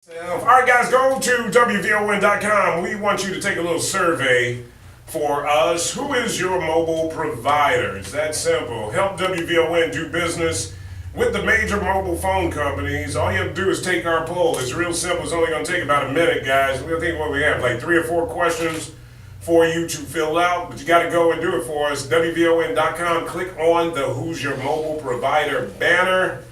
All right, guys, go to WVON.com. We want you to take a little survey for us. Who is your mobile provider? It's that simple. Help WVON do business with the major mobile phone companies. All you have to do is take our poll. It's real simple. It's only going to take about a minute, guys. We'll think what we have, like 3 or 4 questions for you to fill out, but you got to go and do it for us. WVON.com. Click on the Who's Your Mobile Provider banner,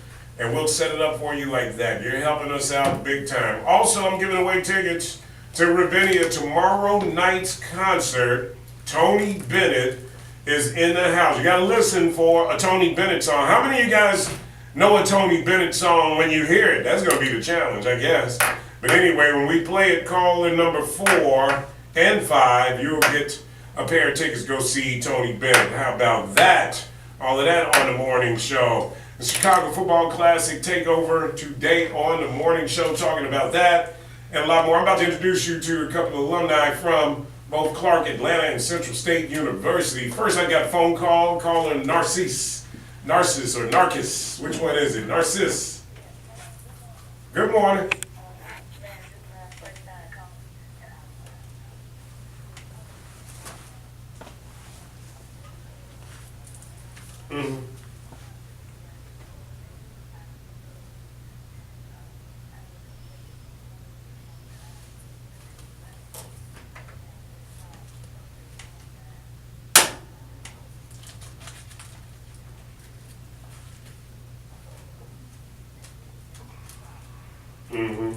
and we'll set it up for you like that. You're helping us out big time. Also, I'm giving away tickets to Ravinia tomorrow night's concert. Tony Bennett is in the house. You got to listen for a Tony Bennett song. How many of you guys know a Tony Bennett song when you hear it? That's going to be the challenge, I guess. But anyway, when we play it, call in number 4 and 5. You'll get a pair of tickets to go see Tony Bennett. How about that? All of that on the morning show. The Chicago Football Classic takeover today on the morning show, talking about that and a lot more. I'm about to introduce you to a couple of alumni from both Clark, Atlanta, and Central State University. First, I got a phone call calling Narcisse. Narcissus or Narcus. Which one is it? Narciss. Good morning. Mm-hmm. Mm-hmm.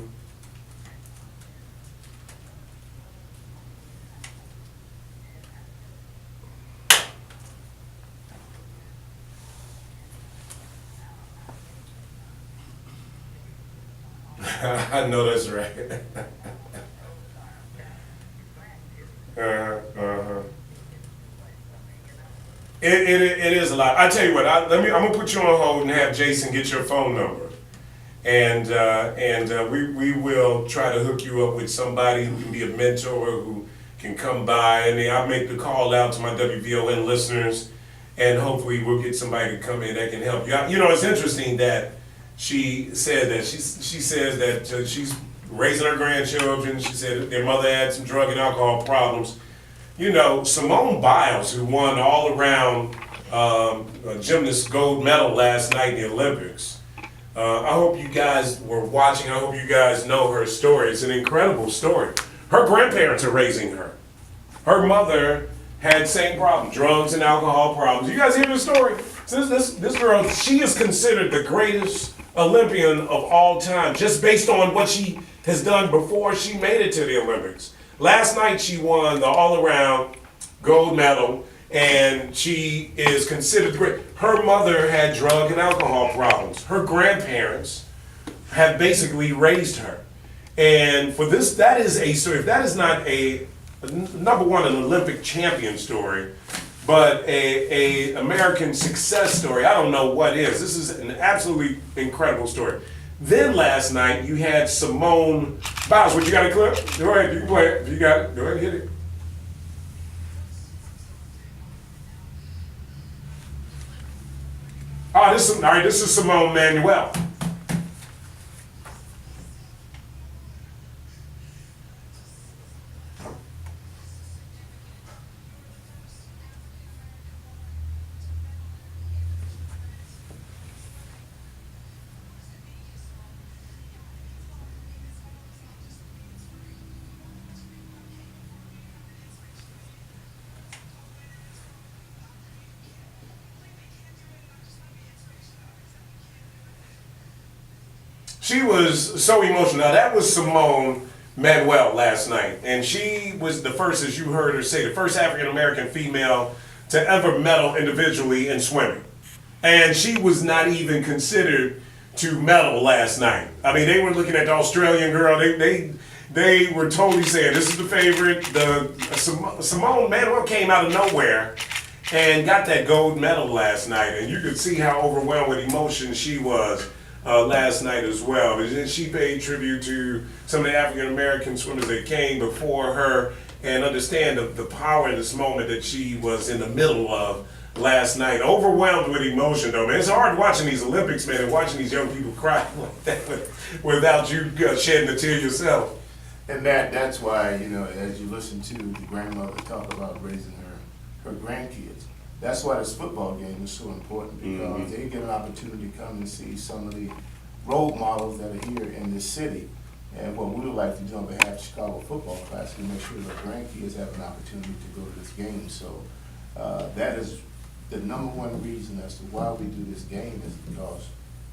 I know that's right. Uh-huh. It is a lot. I tell you what. I'm gonna put you on hold and have Jason get your phone number, and we will try to hook you up with somebody who can be a mentor, who can come by, and then I'll make the call out to my WVON listeners, and hopefully we'll get somebody to come in that can help you out. You know, it's interesting that she said that she says that she's raising her grandchildren. She said their mother had some drug and alcohol problems. You know, Simone Biles, who won all around gymnast gold medal last night in the Olympics. I hope you guys were watching. I hope you guys know her story. It's an incredible story. Her grandparents are raising her. Her mother had same problem, drugs and alcohol problems. You guys hear the story? So this girl, she is considered the greatest Olympian of all time, just based on what she has done before she made it to the Olympics. Last night she won the all-around gold medal, and she is considered great. Her mother had drug and alcohol problems. Her grandparents have basically raised her. And for this, that is a story. If that is not number one, an Olympic champion story, but a American success story, I don't know what is. This is an absolutely incredible story. Then last night you had Simone Biles. What, you got a clip? Go ahead, you can play it. If you got it, go ahead and hit it. Oh, this is Simone Manuel. She was so emotional. Now, that was Simone Manuel last night, and she was the first, as you heard her say, the first African-American female to ever medal individually in swimming. And she was not even considered to medal last night. I mean, they were looking at the Australian girl. They were totally saying, this is the favorite. Simone Manuel came out of nowhere and got that gold medal last night. And you could see how overwhelmed with emotion she was last night as well. And then she paid tribute to some of the African American swimmers that came before her, and understand the power in this moment that she was in the middle of last night. Overwhelmed with emotion, though, man. It's hard watching these Olympics, man, and watching these young people cry like that without you shedding a tear yourself. And that's why, as you listen to the grandmother talk about raising her grandkids, that's why this football game is so important, because they get an opportunity to come and see some of the role models that are here in this city. And what we would like to do on behalf of Chicago Football Class is make sure that our grandkids have an opportunity to go to this game. So that is the number one reason as to why we do this game, is because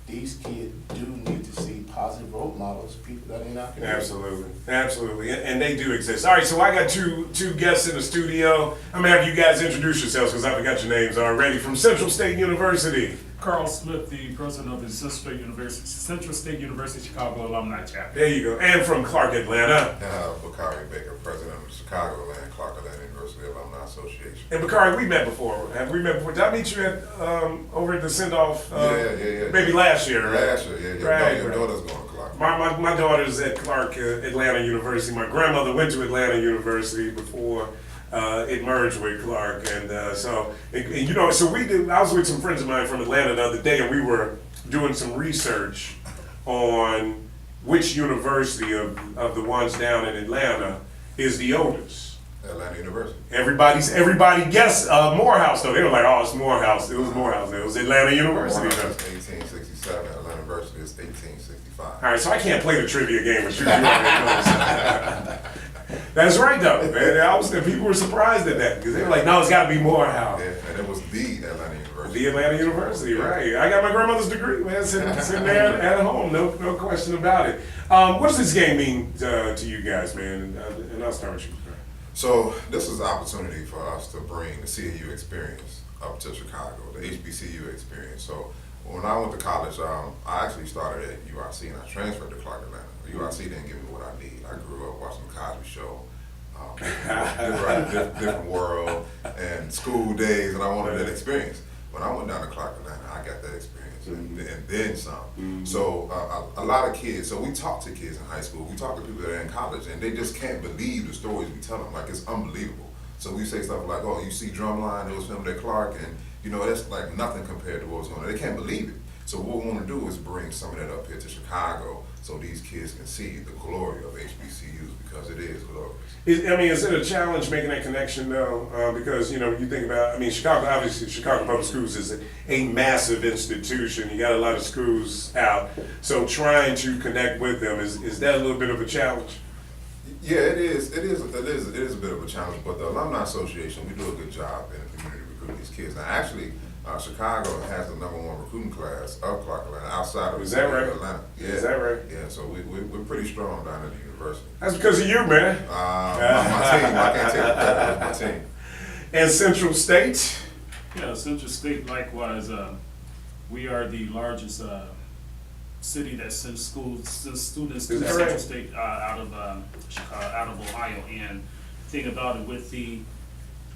these kids do need to see positive role models, people that are in our community. Absolutely, and they do exist. All right, so I got two guests in the studio. I'm gonna have you guys introduce yourselves because I forgot your names already. From Central State University. Carl Smith, the president of the Central State University Chicago Alumni Chapter. There you go. And from Clark, Atlanta. Bakari Baker, president of the Chicago Land Clark Atlanta University Alumni Association. And Bakari, we met before. Have we met before? Did I meet you at over at the send-off? Yeah. Maybe last year, right? Last year, yeah. Right, Your right. daughter's going to Clark. My daughter's at Clark Atlanta University. My grandmother went to Atlanta University before it merged with Clark, and so we did. I was with some friends of mine from Atlanta the other day, and we were doing some research on which university of the ones down in Atlanta is the oldest. Atlanta University. Everybody guessed Morehouse, though. They were like, oh, it's Morehouse. It was Morehouse. It was Atlanta University. Morehouse is 1867. Atlanta University is 1865. All right, so I can't play the trivia game with you. You already know. That's right, though. Man, people were surprised at that because they were like, "No, it's got to be Morehouse." Yeah, and it was the Atlanta University. The Atlanta University, right? I got my grandmother's degree, man, sitting there at home, no question about it. What does this game mean to you guys, man? And I'll start with you. So this is an opportunity for us to bring the CAU experience up to Chicago, the HBCU experience. So when I went to college, I actually started at UIC and I transferred to Clark Atlanta. UIC didn't give me what I need. I grew up watching the Cosby Show, different world, and school days, and I wanted that experience. When I went down to Clark Atlanta, I got that experience, and then some. So a lot of kids, so we talk to kids in high school, we talk to people that are in college, and they just can't believe the stories we tell them. Like, it's unbelievable. So we say stuff like, oh, you see Drumline, it was filmed at Clark, and that's like nothing compared to what was going on. They can't believe it. So what we want to do is bring some of that up here to Chicago so these kids can see the glory of HBCUs, because it is glorious. Is it a challenge making that connection though? Because you think about, Chicago, obviously Chicago Public Schools is a massive institution. You got a lot of schools out. So trying to connect with them, is that a little bit of a challenge? Yeah, it is a bit of a challenge, but the Alumni Association, we do a good job in the community recruiting these kids. Now actually, Chicago has the #1 recruiting class of Clark Atlanta outside of Atlanta. Yeah. Is that right? Yeah, so we're pretty strong down at the university. That's because of you, man. My team, I can't take that. That's my team. And Central State? Yeah, Central State likewise. We are the largest city that sends students to Central State out of Chicago, out of Ohio. And the thing about it, with the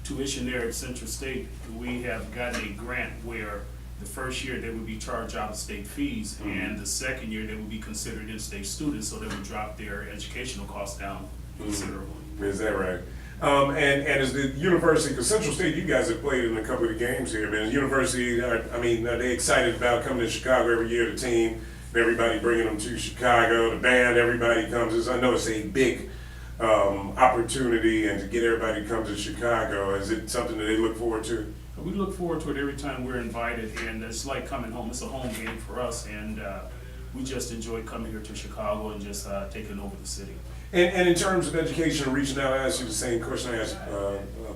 tuition there at Central State, we have gotten a grant where the first year they would be charged out of state fees, and the second year they would be considered in-state students, so they would drop their educational costs down considerably. Is that right? And as the university, because Central State, you guys have played in a couple of the games here, man. The university, are they excited about coming to Chicago every year, the team, everybody bringing them to Chicago, the band, everybody comes. I know it's a big opportunity, and to get everybody to come to Chicago, is it something that they look forward to? We look forward to it every time we're invited, and it's like coming home. It's a home game for us, and we just enjoy coming here to Chicago and just taking over the city. And in terms of education, reaching out, I asked you the same question I asked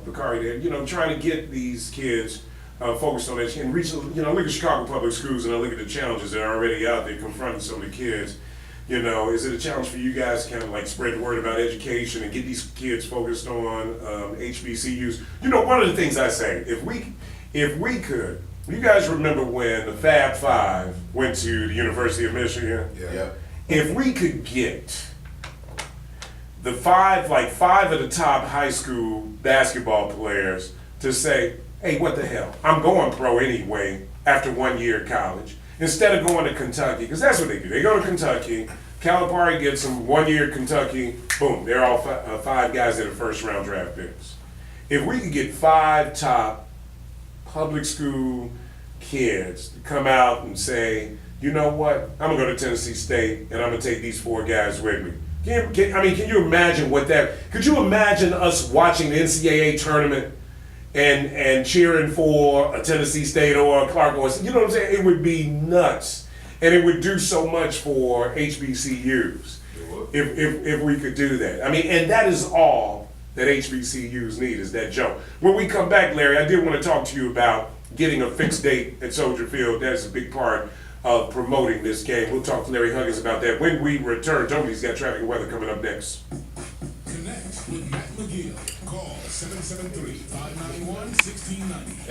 Bakari there, trying to get these kids focused on education, reaching, look at Chicago Public Schools and I look at the challenges that are already out there confronting some of the kids. Is it a challenge for you guys to kind of like spread the word about education and get these kids focused on HBCUs? One of the things I say, if we could, you guys remember when the Fab Five went to the University of Michigan? Yeah. If we could get the five of the top high school basketball players to say, hey, what the hell? I'm going pro anyway after 1 year of college. Instead of going to Kentucky, because that's what they do. They go to Kentucky, Calipari gets them 1 year at Kentucky, boom, they're all five guys that are first round draft picks. If we could get 5 top public school kids to come out and say, you know what, I'm gonna go to Tennessee State and I'm gonna take these 4 guys with me. Can you imagine what that, could you imagine us watching the NCAA tournament and cheering for a Tennessee State or a Clark or, you know what I'm saying? It would be nuts. And it would do so much for HBCUs if we could do that. I mean, and that is all that HBCUs need, is that jump. When we come back, Larry, I did want to talk to you about getting a fixed date at Soldier Field. That's a big part of promoting this game. We'll talk to Larry Huggins about that when we return. Toby's got traffic and weather coming up next. Connect with Matt McGill. Call 773-591-1690.